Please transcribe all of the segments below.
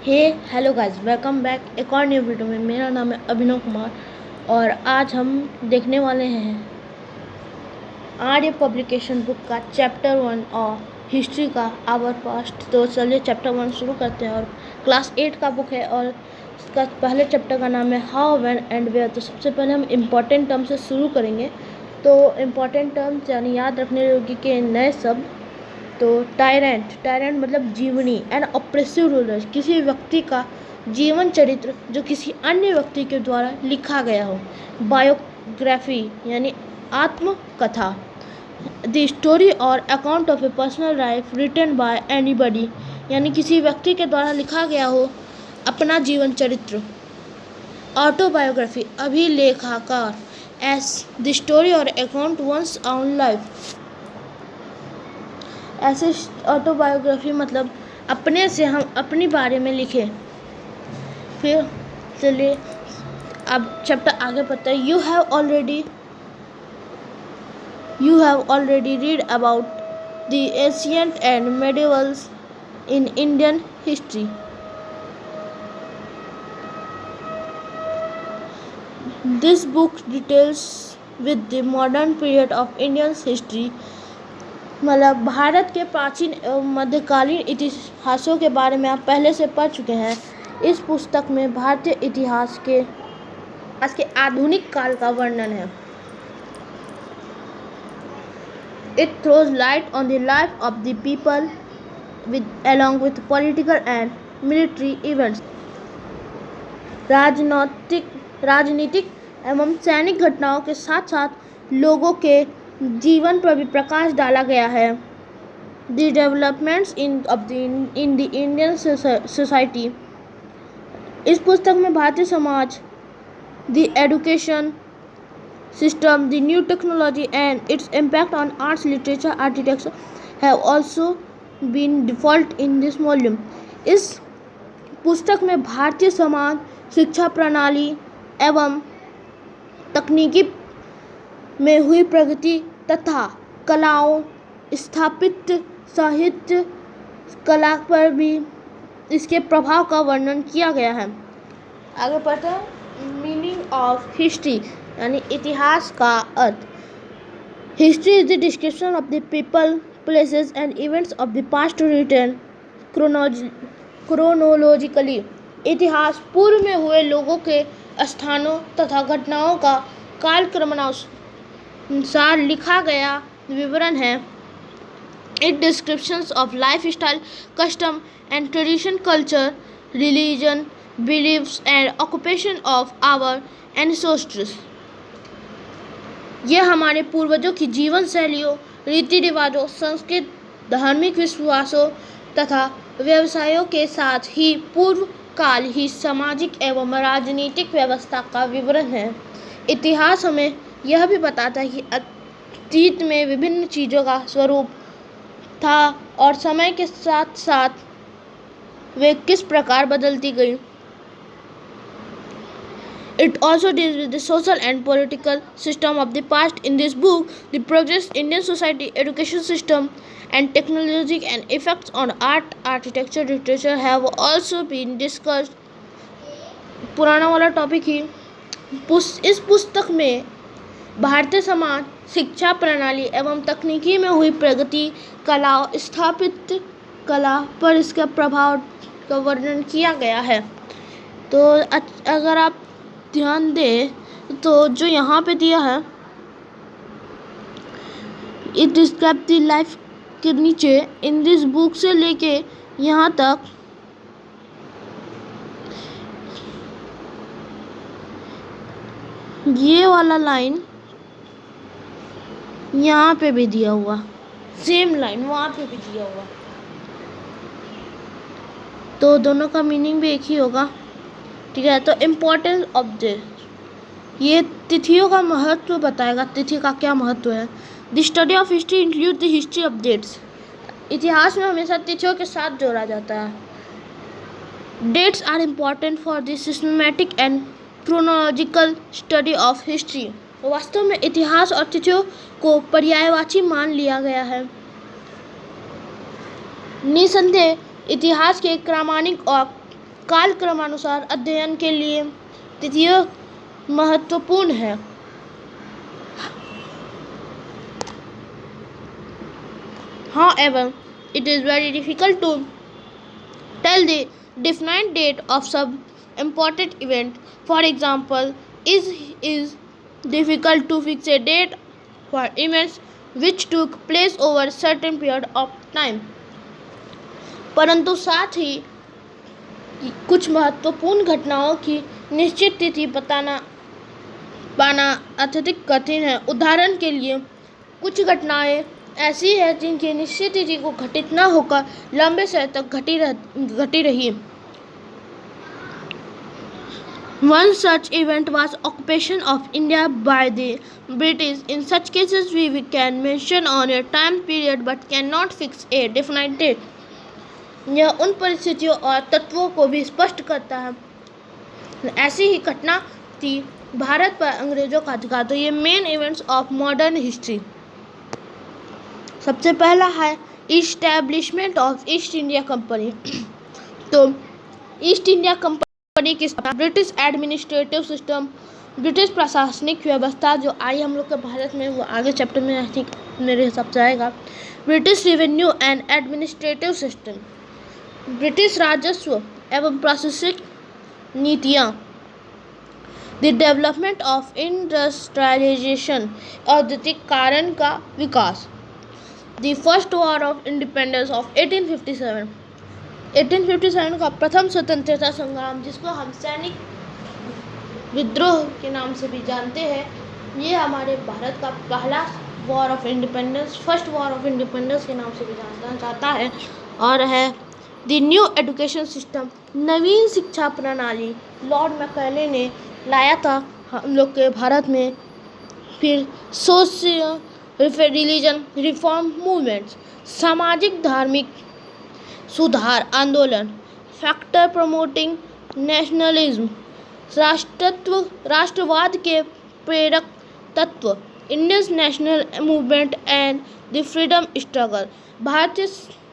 हे hello guys, welcome back एक और new video में। मेरा नाम है अभिनव कुमार और आज हम देखने वाले हैं आर्य पब्लिकेशन बुक का चैप्टर 1 और हिस्ट्री का आवर पास्ट। तो चलिए चैप्टर 1 शुरू करते हैं। और क्लास 8 का बुक है और इसका पहले चैप्टर का नाम है हाउ, व्हेन एंड वेयर। तो सबसे पहले हम इम्पॉर्टेंट टर्म से शुरू करेंगे। तो इम्पॉर्टेंट टर्म्स यानी याद रखने योग्य के नए शब्द। तो टायरेंट मतलब जीवनी एंड ऑप्रेसिव रूलर, किसी व्यक्ति का जीवन चरित्र जो किसी अन्य व्यक्ति के द्वारा लिखा गया हो। बायोग्राफी यानी आत्मकथा, the story or account of a personal life written by anybody, यानी किसी व्यक्ति के द्वारा लिखा गया हो अपना जीवन चरित्र। Autobiography अभिलेखाकार, S the story or account once on life. ऐसे ऑटोबायोग्राफी मतलब अपने से हम अपनी बारे में लिखें। फिर चलिए अब चैप्टर आगे पढ़ते हैं। You have already read about the ancient and medievals in Indian history. This book details with the modern period of Indian history, मतलब भारत के प्राचीन एवं मध्यकालीन इतिहासों के बारे में आप पहले से पढ़ चुके हैं। इस पुस्तक में भारतीय इतिहास के आधुनिक काल का वर्णन है। It throws light on the life of the people along with political and military events। राजनीतिक एवं सैनिक घटनाओं के साथ साथ लोगों के जीवन पर भी प्रकाश डाला गया है। The developments in the Indian society, इस पुस्तक में भारतीय समाज, the education system, the new technology and its impact on arts, literature, architecture have also been default in this volume. इस पुस्तक में भारतीय समाज, शिक्षा प्रणाली एवं तकनीकी में हुई प्रगति तथा कलाओं, स्थापत्य, साहित्य, कला पर भी इसके प्रभाव का वर्णन किया गया है। आगे पढ़ते हैं। मीनिंग ऑफ हिस्ट्री यानी इतिहास का अर्थ। History is the description of the people, places and events of the past written chronologically. इतिहास पूर्व में हुए लोगों के स्थानों तथा घटनाओं का कालक्रमानुसार लिखा गया विवरण है। It descriptions of lifestyle, custom and tradition, culture, religion, beliefs and occupation of our ancestors. यह हमारे पूर्वजों की जीवन शैलियों, रीति रिवाजों, संस्कृत, धार्मिक विश्वासों तथा व्यवसायों के साथ ही पूर्व काल ही सामाजिक एवं राजनीतिक व्यवस्था का विवरण है। इतिहास हमें यह भी बताता है कि अतीत में विभिन्न चीज़ों का स्वरूप था और समय के साथ साथ वे किस प्रकार बदलती गई। It also deals with the social and political system of the past. In this book, the progress Indian society, education system, and technology and effects on art, architecture, literature have also been discussed. पुराना वाला topic ही इस पुस्तक में भारतीय समाज, शिक्षा प्रणाली एवं तकनीकी में हुई प्रगति, कला, स्थापित कला पर इसका प्रभाव का वर्णन किया गया है। तो अगर आप ध्यान दें तो जो यहाँ पे दिया है, इट डिस्क्राइब द लाइफ के नीचे इन दिस बुक से लेके यहाँ तक ये वाला लाइन यहाँ पे भी दिया हुआ, सेम लाइन वहाँ पे भी दिया हुआ, तो दोनों का मीनिंग भी एक ही होगा। ठीक है, तो इम्पोर्टेंस ऑफ डे, ये तिथियों का महत्व बताएगा। तिथि का क्या महत्व है। The study of history include the history of dates. इतिहास में हमेशा तिथियों के साथ जोड़ा जाता है। Dates are important for the systematic and chronological study of history. वास्तव में इतिहास और तिथियों को पर्यायवाची मान लिया गया है। निसंदेह इतिहास के क्रमानिक और कालक्रमानुसार अध्ययन के लिए तृतीय महत्वपूर्ण है। However, it is very difficult to tell the definite date of some important event. For example, is difficult to fix a date for events which took place over a certain period of time. परंतु साथ ही कुछ महत्वपूर्ण घटनाओं की निश्चित तिथि पाना अत्यधिक कठिन है। उदाहरण के लिए कुछ घटनाएं ऐसी है जिनकी निश्चित तिथि को घटित न होकर लंबे समय तक घटी रही। One such event was occupation of India by the British. In such cases, we can mention on a time period but cannot fix a definite date. यह उन परिस्थितियों और तत्वों को भी स्पष्ट करता है। ऐसी ही घटना थी भारत पर अंग्रेजों का अधिकार। तो ये main events of modern history. सबसे पहला है establishment of east India company. तो ईस्ट इंडिया कंपनी की ब्रिटिश एडमिनिस्ट्रेटिव सिस्टम, ब्रिटिश प्रशासनिक व्यवस्था जो आई हम लोग के भारत में, वो आगे चैप्टर में आई थिंक मेरे हिसाब से आएगा। British revenue and administrative system, British राजस्व एवं प्रशासनिक नीतियाँ। द डेवलपमेंट ऑफ इंडस्ट्रियलाइजेशन, औद्योगिकीकरण का विकास। The first war of independence of 1857, 1857 का प्रथम स्वतंत्रता संग्राम, जिसको हम सैनिक विद्रोह के नाम से भी जानते हैं, ये हमारे भारत का पहला war of independence, first war of independence के नाम से भी जाना जाता है। और है द न्यू एजुकेशन सिस्टम, नवीन शिक्षा प्रणाली, लॉर्ड मैकाले ने लाया था हम लोग के भारत में। फिर सोशल रिलीजन रिफॉर्म मूवमेंट्स, सामाजिक धार्मिक सुधार आंदोलन। फैक्टर प्रमोटिंग नेशनलिज्म, राष्ट्रवाद के प्रेरक तत्व। Indian national movement and the freedom struggle, भारतीय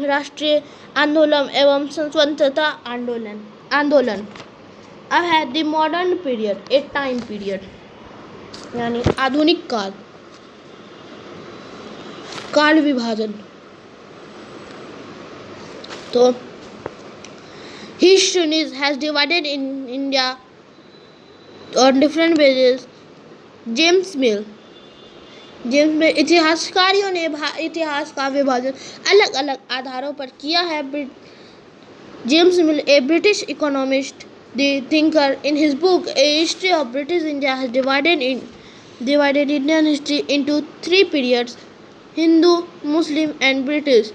राष्ट्रीय आंदोलन एवं स्वतंत्रता आंदोलन। अब है the modern period, A time period, यानी आधुनिक काल विभाजन। तो history has divided in India on different bases. James Mill इतिहासकारियों ने इतिहास का विभाजन अलग अलग आधारों पर किया है। James mill, A British economist, the thinker, in his book A history of British India has divided Indian history into 3 periods: Hindu, Muslim and British.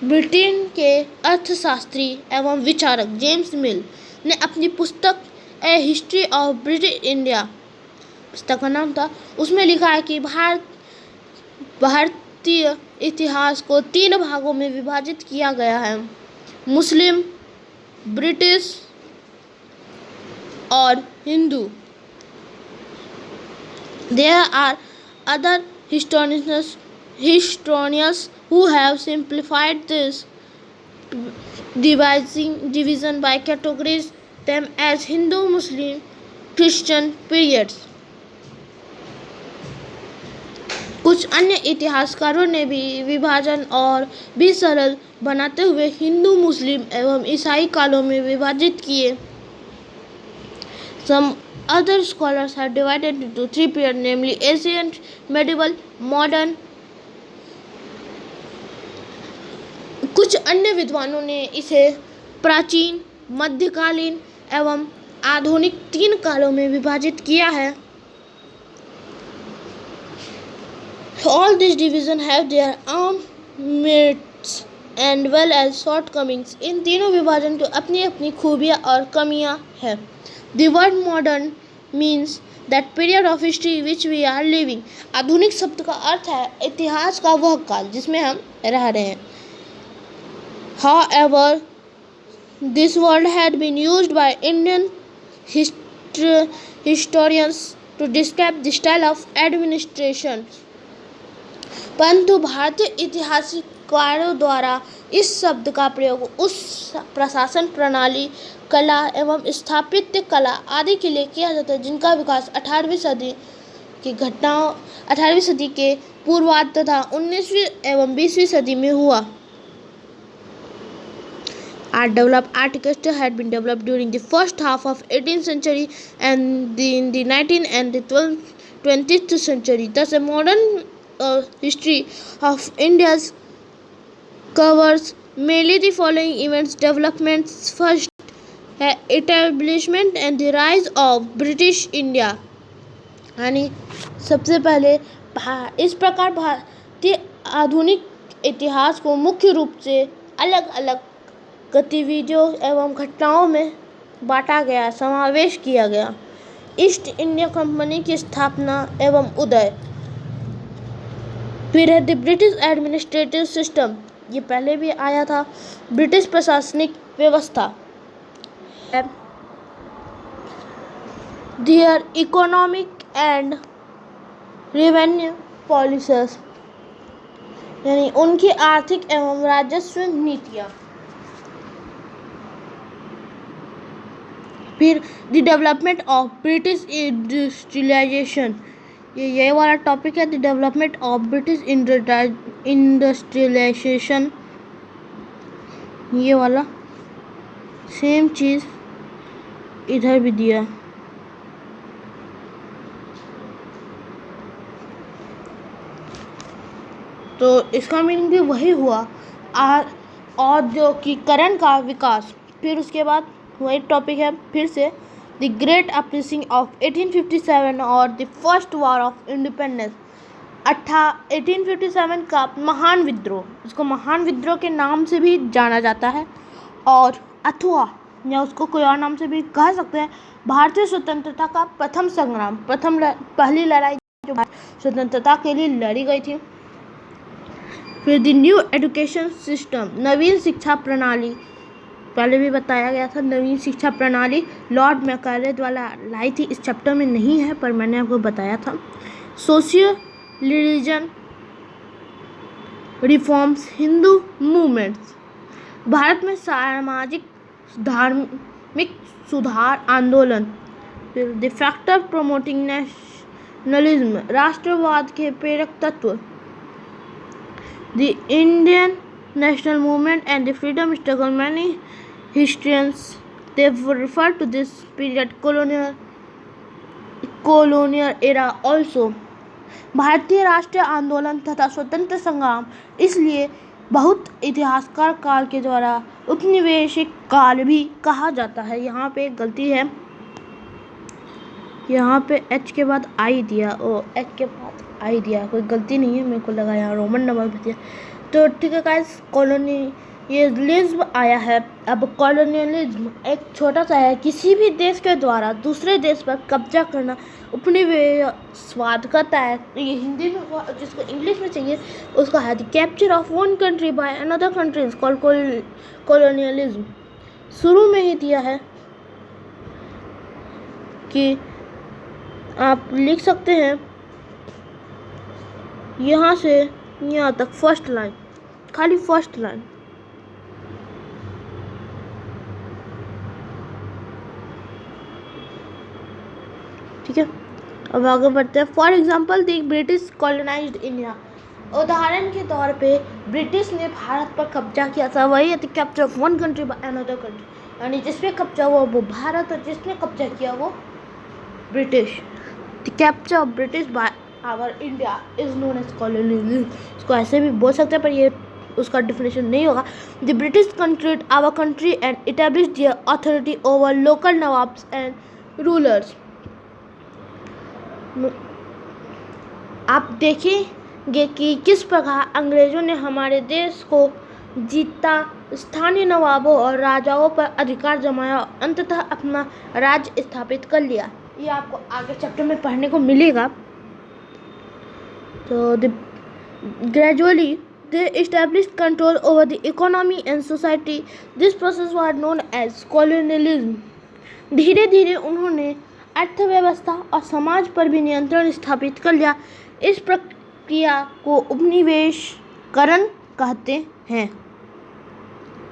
Britain के अर्थशास्त्री एवं विचारक जेम्स मिल ने अपनी पुस्तक ए हिस्ट्री ऑफ ब्रिटिश इंडिया, पुस्तक का नाम था, उसमें लिखा है कि भारतीय इतिहास को 3 भागों में विभाजित किया गया है: मुस्लिम, ब्रिटिश और Hindu. There are other historians who have simplified this division by categorizing them as Hindu, Muslim, Christian periods. कुछ अन्य इतिहासकारों ने भी विभाजन और भी सरल बनाते हुए हिंदू, मुस्लिम एवं ईसाई कालों में विभाजित किए। Some other scholars have divided into 3 periods, namely ancient, medieval, modern. कुछ अन्य विद्वानों ने इसे प्राचीन, मध्यकालीन एवं आधुनिक 3 कालों में विभाजित किया है। All these divisions have their own merits and well as shortcomings. इन तीनों विभाजन की अपनी अपनी खूबियाँ और कमियाँ हैं। The word modern means that period of history which we are living. आधुनिक शब्द का अर्थ है इतिहास का वह काल जिसमें हम रह रहे हैं। However, this word had been used by Indian historians to describe the style of administration. परंतु भारतीय इतिहासकारों द्वारा इस शब्द का प्रयोग उस प्रशासन प्रणाली, कला एवं स्थापत्य कला आदि के लिए किया जाता है जिनका विकास 18वीं सदी के पूर्वार्ध तथा 19वीं एवं 20वीं सदी में हुआ। Art developed architecture had been developed during the first half of 18th century and in the 19th and the 20th century. Thus, a modern history of India's covers mainly the following events: developments, first establishment and the rise of British India. यानी सबसे पहले इस प्रकार भारतीय आधुनिक इतिहास को मुख्य रूप से अलग अलग गतिविधियों एवं घटनाओं में बांटा गया, समावेश किया गया। ईस्ट इंडिया कंपनी की स्थापना एवं उदय। फिर है द ब्रिटिश एडमिनिस्ट्रेटिव सिस्टम, ये पहले भी आया था। ब्रिटिश प्रशासनिक व्यवस्था। Their economic and revenue policies, यानी उनकी आर्थिक एवं राजस्व नीतियाँ। फिर the development of British industrialisation, ये वाला टॉपिक है, the development of British industrialisation. ये वाला सेम चीज़ इधर भी दिया। तो इसका मीनिंग भी वही हुआ, औद्योगिकीकरण का विकास। फिर उसके बाद वही टॉपिक है फिर से, द ग्रेट अपरिसिंग ऑफ 1857 और the first war of independence. 1857 का महान विद्रोह, इसको महान विद्रोह के नाम से भी जाना जाता है, और अथवा या उसको कोई और नाम से भी कह सकते हैं, भारतीय स्वतंत्रता का प्रथम संग्राम, पहली लड़ाई जो स्वतंत्रता के लिए लड़ी गई थी। फिर द न्यू एजुकेशन सिस्टम, नवीन शिक्षा प्रणाली, पहले भी बताया गया था। नवीन शिक्षा प्रणाली लॉर्ड मैकाले द्वारा लाई थी, इस चैप्टर में नहीं है पर मैंने आपको बताया था। Socio religion reforms, Hindu movements, Bharat में सामाजिक धार्मिक सुधार आंदोलन। फिर द फैक्टर प्रोमोटिंग नेशनलिज्म, राष्ट्रवाद के प्रेरक तत्व। The Indian national movement and the freedom struggle, many historians they refer to this period colonial era also। भारतीय राष्ट्रीय आंदोलन तथा स्वतंत्र संग्राम, इसलिए बहुत इतिहासकार काल के द्वारा उपनिवेशिक काल भी कहा जाता है। यहाँ पे एक गलती है, यहाँ पे एच के बाद आई दिया, एच के बाद आई दिया, कोई गलती नहीं है, मेरे को लगा यहाँ रोमन नंबर भी दिया। तो ठीक है गाइस, कॉलोनियलिज्म आया है। अब कॉलोनियलिज्म एक छोटा सा है, किसी भी देश के द्वारा दूसरे देश पर कब्जा करना, उपनिवेशवाद करता है। ये हिंदी में, जिसको इंग्लिश में चाहिए उसका है the capture of one country by another country is called colonialism. शुरू में ही दिया है कि आप लिख सकते हैं यहाँ से यहाँ तक फर्स्ट लाइन, खाली फर्स्ट लाइन। ठीक है, अब आगे बढ़ते हैं। For example the British colonised India, उदाहरण के तौर पे ब्रिटिश ने भारत पर कब्जा किया था। वही है capture of one country by another country, यानी जिसपे कब्जा हुआ वो भारत और जिसने कब्जा किया वो British. The capture of British by our India is known as colonialism, इसको ऐसे भी बोल सकते हैं पर ये उसका डिफिनेशन नहीं होगा। The British controlled our country and established their authority over local nawabs and rulers. आप देखेंगे कि किस प्रकार अंग्रेजों ने हमारे देश को जीता, स्थानीय नवाबों और राजाओं पर अधिकार जमाया, अंततः अपना राज्य स्थापित कर लिया। ये आपको आगे चैप्टर में पढ़ने को मिलेगा। So gradually they established control over the economy and society. This process was known as colonialism. धीरे धीरे उन्होंने अर्थव्यवस्था और समाज पर भी नियंत्रण स्थापित कर लिया। इस प्रक्रिया को उपनिवेशकरण कहते हैं।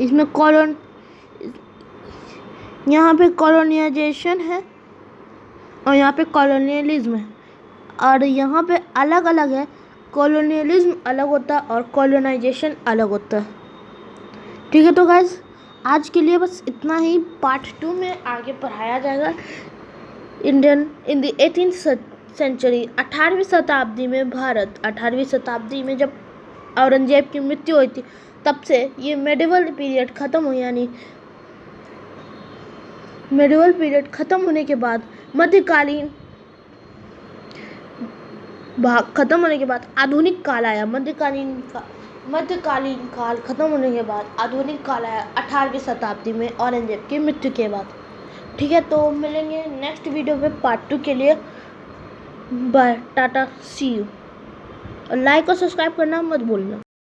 इसमें यहाँ पे कॉलोनाइजेशन है और यहाँ पे कॉलोनियलिज्म है, और यहाँ पे अलग अलग है। कॉलोनियलिज्म अलग होता है और कॉलोनाइजेशन अलग होता है। ठीक है, तो गाइस आज के लिए बस इतना ही। पार्ट 2 में आगे पढ़ाया जाएगा इन द 18th सेंचुरी, 18वीं शताब्दी में भारत। 18वीं शताब्दी में जब औरंगजेब की मृत्यु हुई थी, तब से ये मेडिवल पीरियड ख़त्म हो, यानी मेडिवल पीरियड ख़त्म होने के बाद मध्यकालीन भाग खत्म होने के बाद आधुनिक काल आया। मध्यकालीन काल खत्म होने के बाद आधुनिक काल आया 18वीं शताब्दी में औरंगजेब की मृत्यु के बाद। ठीक है, तो मिलेंगे नेक्स्ट वीडियो में पार्ट 2 के लिए। Bye, ta-ta, see you. और लाइक और सब्सक्राइब करना मत भूलना।